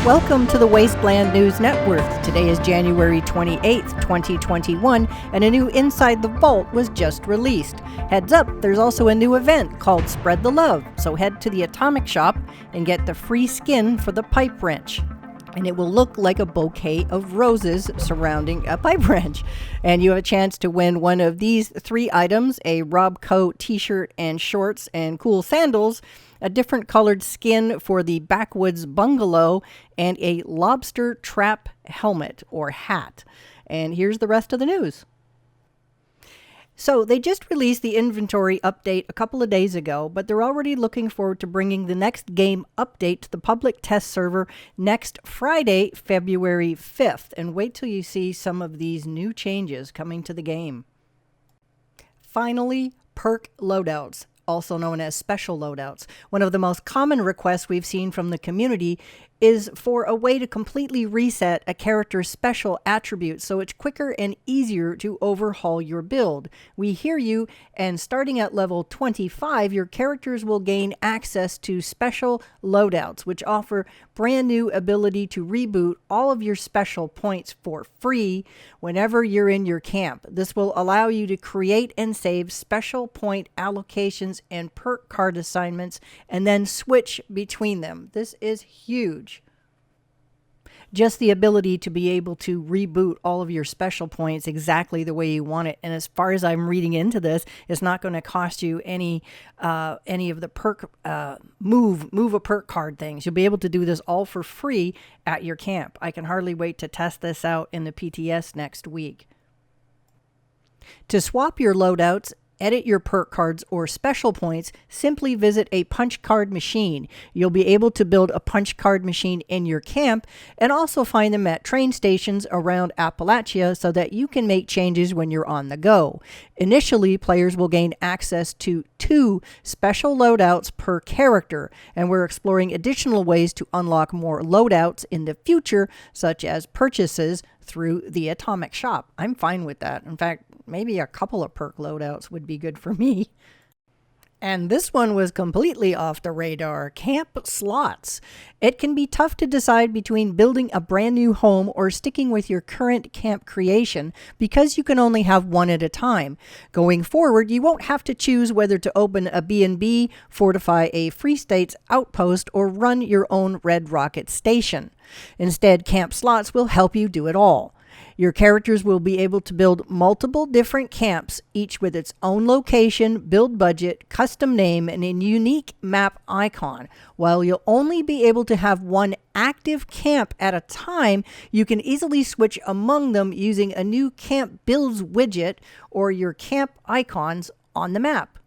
Welcome to the Wasteland News Network. Today is January 28th, 2021, and a new Inside the Vault was just released. Heads up, there's also a new event called Spread the Love, so head to the Atomic Shop and get the free skin for the pipe wrench. And it will look like a bouquet of roses surrounding a pipe wrench. And you have a chance to win one of these 3 items, a Rob Co t-shirt and shorts and cool sandals, a different colored skin for the Backwoods Bungalow, and a lobster trap helmet or hat. And here's the rest of the news. So they just released the inventory update a couple of days ago, but they're already looking forward to bringing the next game update to the public test server next Friday, February 5th. And wait till you see some of these new changes coming to the game. Finally, Perk Loadouts, also known as special loadouts. One of the most common requests we've seen from the community is for a way to completely reset a character's special attributes so it's quicker and easier to overhaul your build. We hear you, and starting at level 25, your characters will gain access to special loadouts, which offer brand new ability to reboot all of your special points for free whenever you're in your camp. This will allow you to create and save special point allocations and perk card assignments and then switch between them. This is huge. Just the ability to be able to reboot all of your special points exactly the way you want it. And as far as I'm reading into this, it's not going to cost you any of the perk move a perk card things. You'll be able to do this all for free at your camp. I can hardly wait to test this out in the PTS next week. To swap your loadouts, edit your perk cards or special points, simply visit a punch card machine. You'll be able to build a punch card machine in your camp and also find them at train stations around Appalachia so that you can make changes when you're on the go. Initially, players will gain access to 2 special loadouts per character, and we're exploring additional ways to unlock more loadouts in the future, such as purchases through the Atomic Shop. I'm fine with that. In fact, maybe a couple of perk loadouts would be good for me. And this one was completely off the radar. Camp slots. It can be tough to decide between building a brand new home or sticking with your current camp creation because you can only have one at a time. Going forward, you won't have to choose whether to open a B&B, fortify a Free States outpost, or run your own Red Rocket station. Instead, camp slots will help you do it all. Your characters will be able to build multiple different camps, each with its own location, build budget, custom name, and a unique map icon. While you'll only be able to have one active camp at a time, you can easily switch among them using a new camp builds widget or your camp icons on the map.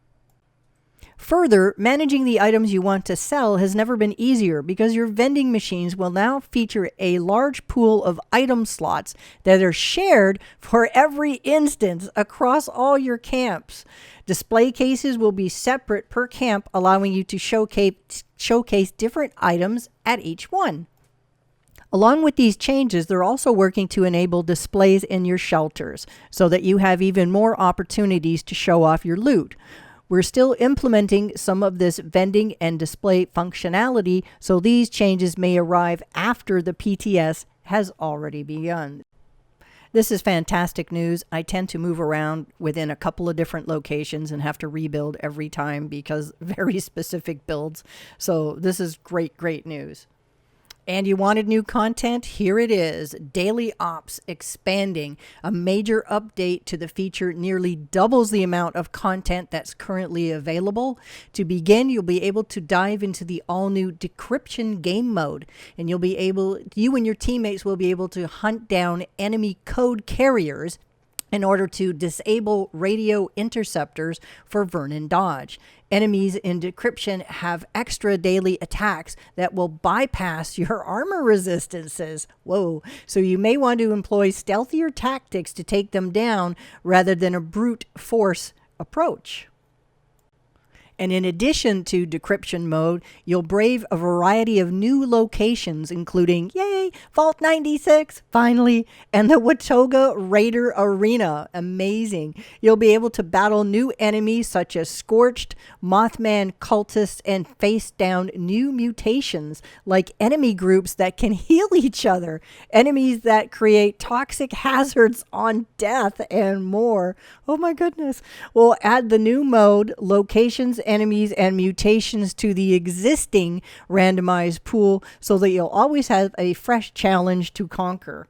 Further, managing the items you want to sell has never been easier because your vending machines will now feature a large pool of item slots that are shared for every instance across all your camps. Display cases will be separate per camp, allowing you to showcase different items at each one. Along with these changes, they're also working to enable displays in your shelters so that you have even more opportunities to show off your loot. We're still implementing some of this vending and display functionality, so these changes may arrive after the PTS has already begun. This is fantastic news. I tend to move around within a couple of different locations and have to rebuild every time because very specific builds. So this is great news. And you wanted new content? Here it is. Daily Ops expanding. A major update to the feature nearly doubles the amount of content that's currently available. To begin, you'll be able to dive into the all-new decryption game mode, and you and your teammates will be able to hunt down enemy code carriers in order to disable radio interceptors for Vernon Dodge. Enemies in decryption have extra daily attacks that will bypass your armor resistances. Whoa. So you may want to employ stealthier tactics to take them down rather than a brute force approach. And in addition to decryption mode, you'll brave a variety of new locations, including, yay, Vault 96, finally, and the Watoga Raider Arena. Amazing. You'll be able to battle new enemies such as Scorched, Mothman cultists, and face down new mutations like enemy groups that can heal each other, enemies that create toxic hazards on death, and more. Oh my goodness. We'll add the new mode, locations, enemies, and mutations to the existing randomized pool so that you'll always have a fresh challenge to conquer.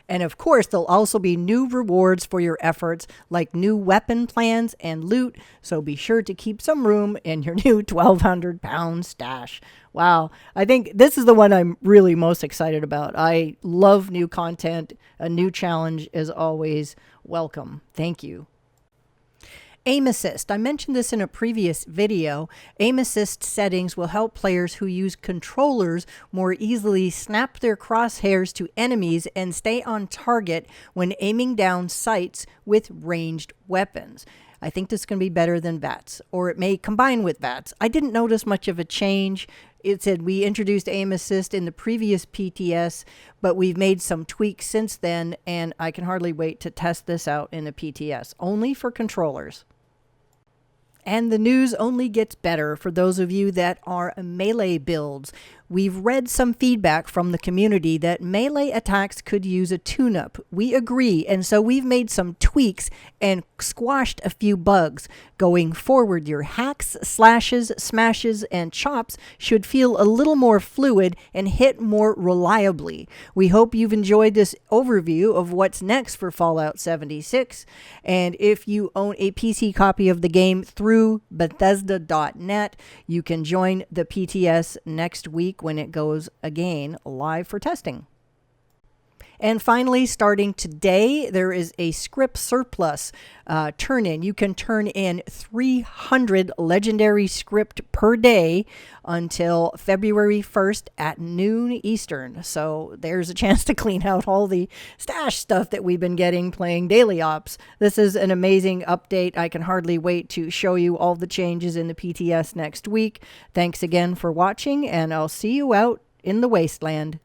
And of course, there'll also be new rewards for your efforts, like new weapon plans and loot, so be sure to keep some room in your new 1,200 pound stash. Wow, I think this is the one I'm really most excited about. I love new content. A new challenge is always welcome. Thank you. Aim Assist. I mentioned this in a previous video. Aim Assist settings will help players who use controllers more easily snap their crosshairs to enemies and stay on target when aiming down sights with ranged weapons. I think this is going to be better than VATS, or it may combine with VATS. I didn't notice much of a change. It said we introduced Aim Assist in the previous PTS, but we've made some tweaks since then, and I can hardly wait to test this out in a PTS, only for controllers. And the news only gets better for those of you that are melee builds. We've read some feedback from the community that melee attacks could use a tune-up. We agree, and so we've made some tweaks and squashed a few bugs. Going forward, your hacks, slashes, smashes, and chops should feel a little more fluid and hit more reliably. We hope you've enjoyed this overview of what's next for Fallout 76. And if you own a PC copy of the game through Bethesda.net, you can join the PTS next week when it goes again live for testing. And finally, starting today, there is a script surplus turn-in. You can turn in 300 legendary script per day until February 1st at noon Eastern. So there's a chance to clean out all the stash stuff that we've been getting playing Daily Ops. This is an amazing update. I can hardly wait to show you all the changes in the PTS next week. Thanks again for watching, and I'll see you out in the wasteland.